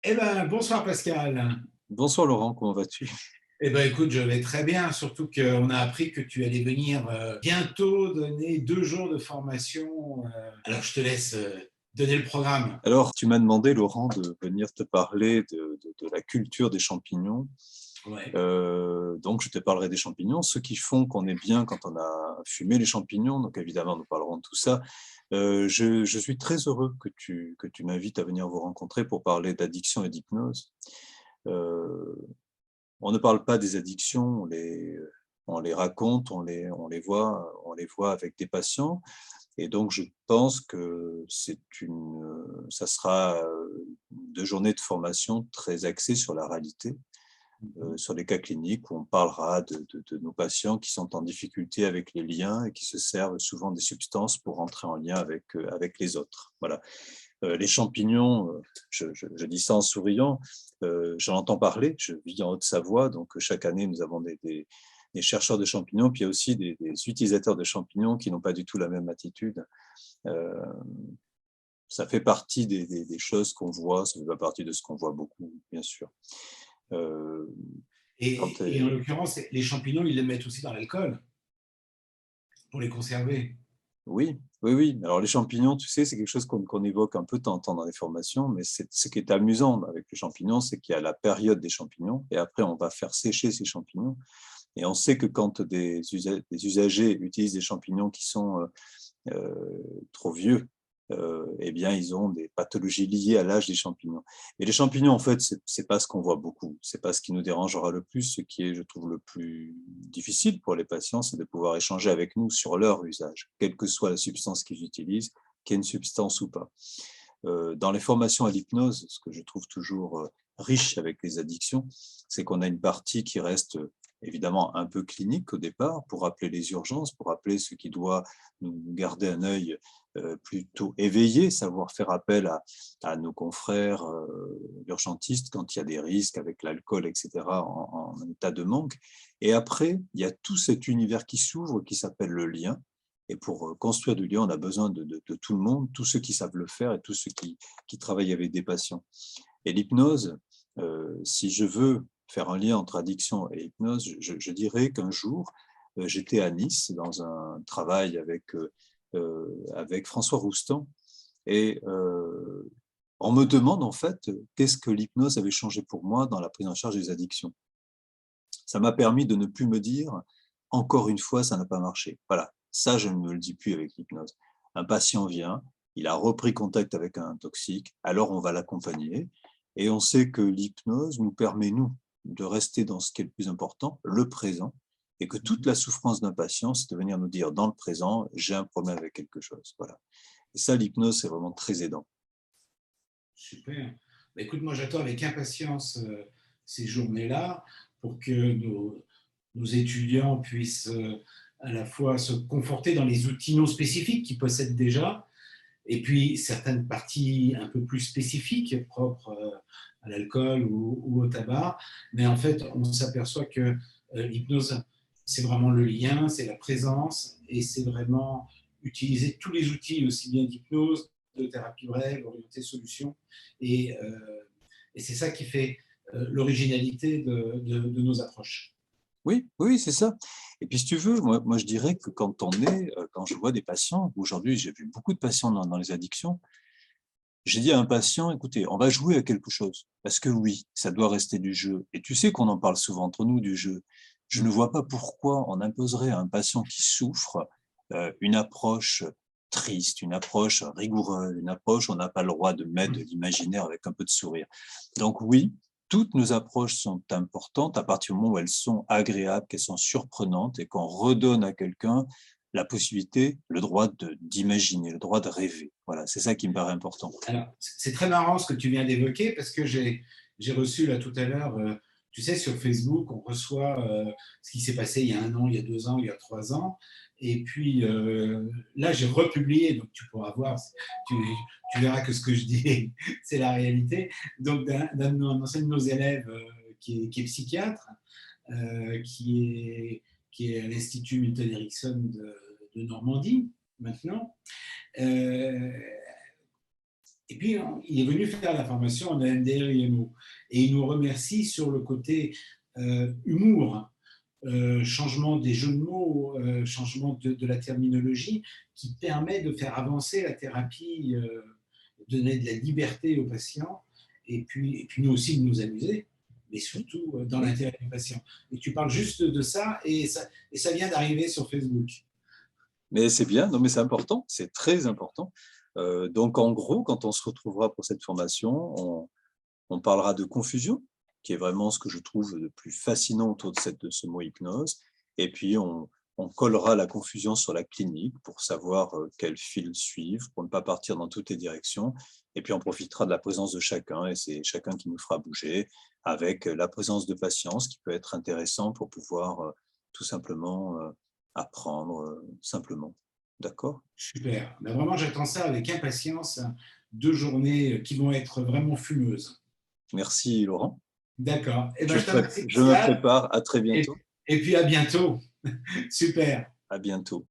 Eh ben, bonsoir Pascal. Bonsoir Laurent, comment vas-tu? Eh ben, écoute, je vais très bien, surtout qu'on a appris que tu allais venir bientôt donner 2 jours de formation. Alors, je te laisse donner le programme. Alors, tu m'as demandé, Laurent, de venir te parler de la culture des champignons. Ouais. Donc, je te parlerai des champignons, ceux qui font qu'on est bien quand on a fumé les champignons. Donc, évidemment, nous parlerons de tout ça. Je suis très heureux que tu m'invites à venir vous rencontrer pour parler d'addiction et d'hypnose. Euh, on ne parle pas des addictions, on les raconte, on les voit avec des patients. Et donc, je pense que ça sera 2 journées de formation très axées sur la réalité, sur les cas cliniques où on parlera de nos patients qui sont en difficulté avec les liens et qui se servent souvent des substances pour entrer en lien avec les autres. Voilà. Les champignons, je dis ça en souriant, j'en entends parler, je vis en Haute-Savoie, donc chaque année nous avons des chercheurs de champignons, puis il y a aussi des utilisateurs de champignons qui n'ont pas du tout la même attitude. Euh, Ça fait partie des choses qu'on voit, ça fait pas partie de ce qu'on voit beaucoup, bien sûr. Euh, quand, Et en l'occurrence, les champignons, ils les mettent aussi dans l'alcool pour les conserver. oui, oui, oui. Alors les champignons, tu sais, c'est quelque chose qu'on évoque un peu de temps en temps dans les formations, mais ce qui est amusant avec les champignons, c'est qu'il y a la période des champignons, et après on va faire sécher ces champignons. Et on sait que quand des usagers utilisent des champignons qui sont trop vieux, eh bien, ils ont des pathologies liées à l'âge des champignons. Et les champignons, en fait, c'est pas ce qu'on voit beaucoup. C'est pas ce qui nous dérangera le plus. Ce qui est, je trouve, le plus difficile pour les patients, c'est de pouvoir échanger avec nous sur leur usage, quelle que soit la substance qu'ils utilisent, qu'il y ait une substance ou pas. Dans les formations à l'hypnose, ce que je trouve toujours riche avec les addictions, c'est qu'on a une partie qui reste évidemment un peu clinique au départ, pour rappeler les urgences, pour rappeler ce qui doit nous garder un œil plutôt éveillé, savoir faire appel à nos confrères urgentistes quand il y a des risques avec l'alcool, etc., en état de manque. Et après, il y a tout cet univers qui s'ouvre, qui s'appelle le lien. Et pour construire du lien, on a besoin de tout le monde, tous ceux qui savent le faire et tous ceux qui travaillent avec des patients. Et l'hypnose, si je veux faire un lien entre addiction et hypnose, je dirais qu'un jour, j'étais à Nice dans un travail avec François Roustan et on me demande en fait qu'est-ce que l'hypnose avait changé pour moi dans la prise en charge des addictions. Ça m'a permis de ne plus me dire encore une fois, ça n'a pas marché. Voilà, ça je ne me le dis plus avec l'hypnose. Un patient vient, il a repris contact avec un toxique, alors on va l'accompagner et on sait que l'hypnose nous permet, nous, de rester dans ce qui est le plus important, le présent, et que toute la souffrance d'un patient, c'est de venir nous dire dans le présent, j'ai un problème avec quelque chose. Voilà. Et ça, l'hypnose, c'est vraiment très aidant. Super. Bah, écoute, moi, j'attends avec impatience ces journées-là pour que nos étudiants puissent à la fois se conforter dans les outils non spécifiques qu'ils possèdent déjà, et puis certaines parties un peu plus spécifiques, propres à l'alcool ou au tabac. Mais en fait, on s'aperçoit que l'hypnose, c'est vraiment le lien, c'est la présence, et c'est vraiment utiliser tous les outils, aussi bien d'hypnose, de thérapie brève, orientée solution. Et, euh, et c'est ça qui fait l'originalité de nos approches. Oui, oui, c'est ça. Et puis, si tu veux, moi je dirais que quand je vois des patients, aujourd'hui, j'ai vu beaucoup de patients dans les addictions, j'ai dit à un patient, écoutez, on va jouer à quelque chose. Parce que oui, ça doit rester du jeu. Et tu sais qu'on en parle souvent entre nous du jeu. Je ne vois pas pourquoi on imposerait à un patient qui souffre une approche triste, une approche rigoureuse, une approche où on n'a pas le droit de mettre de l'imaginaire avec un peu de sourire. Donc oui, toutes nos approches sont importantes à partir du moment où elles sont agréables, qu'elles sont surprenantes et qu'on redonne à quelqu'un la possibilité, le droit d'imaginer, le droit de rêver. Voilà, c'est ça qui me paraît important. Alors, c'est très marrant ce que tu viens d'évoquer parce que j'ai reçu là tout à l'heure, tu sais, sur Facebook, on reçoit ce qui s'est passé il y a 1 an, il y a 2 ans, il y a 3 ans. Et puis là, j'ai republié, donc tu pourras voir, tu, tu verras que ce que je dis, c'est la réalité. Donc, d'un ancien de nos élèves qui est psychiatre, qui est à l'Institut Milton Erickson de Normandie maintenant. Euh, Et puis, il est venu faire la formation en EMDR IMO. Et il nous remercie sur le côté humour, changement des jeux de mots, changement de la terminologie, qui permet de faire avancer la thérapie, donner de la liberté aux patients, et puis nous aussi de nous amuser, mais surtout dans l'intérêt du patient. Et tu parles juste de ça, et ça vient d'arriver sur Facebook. Mais c'est bien, non mais c'est important, c'est très important. Donc en gros, quand on se retrouvera pour cette formation, on parlera de confusion, qui est vraiment ce que je trouve le plus fascinant autour de ce mot hypnose. Et puis on collera la confusion sur la clinique pour savoir quel fil suivre, pour ne pas partir dans toutes les directions. Et puis on profitera de la présence de chacun, et c'est chacun qui nous fera bouger, avec la présence de patience qui peut être intéressant pour pouvoir tout simplement apprendre simplement. D'accord? Super. Ben vraiment, j'attends ça avec impatience. 2 journées qui vont être vraiment fumeuses. Merci Laurent. D'accord. Et ben, je te remercie, je me Pascal. prépare. À très bientôt. Et puis à bientôt. Super. À bientôt.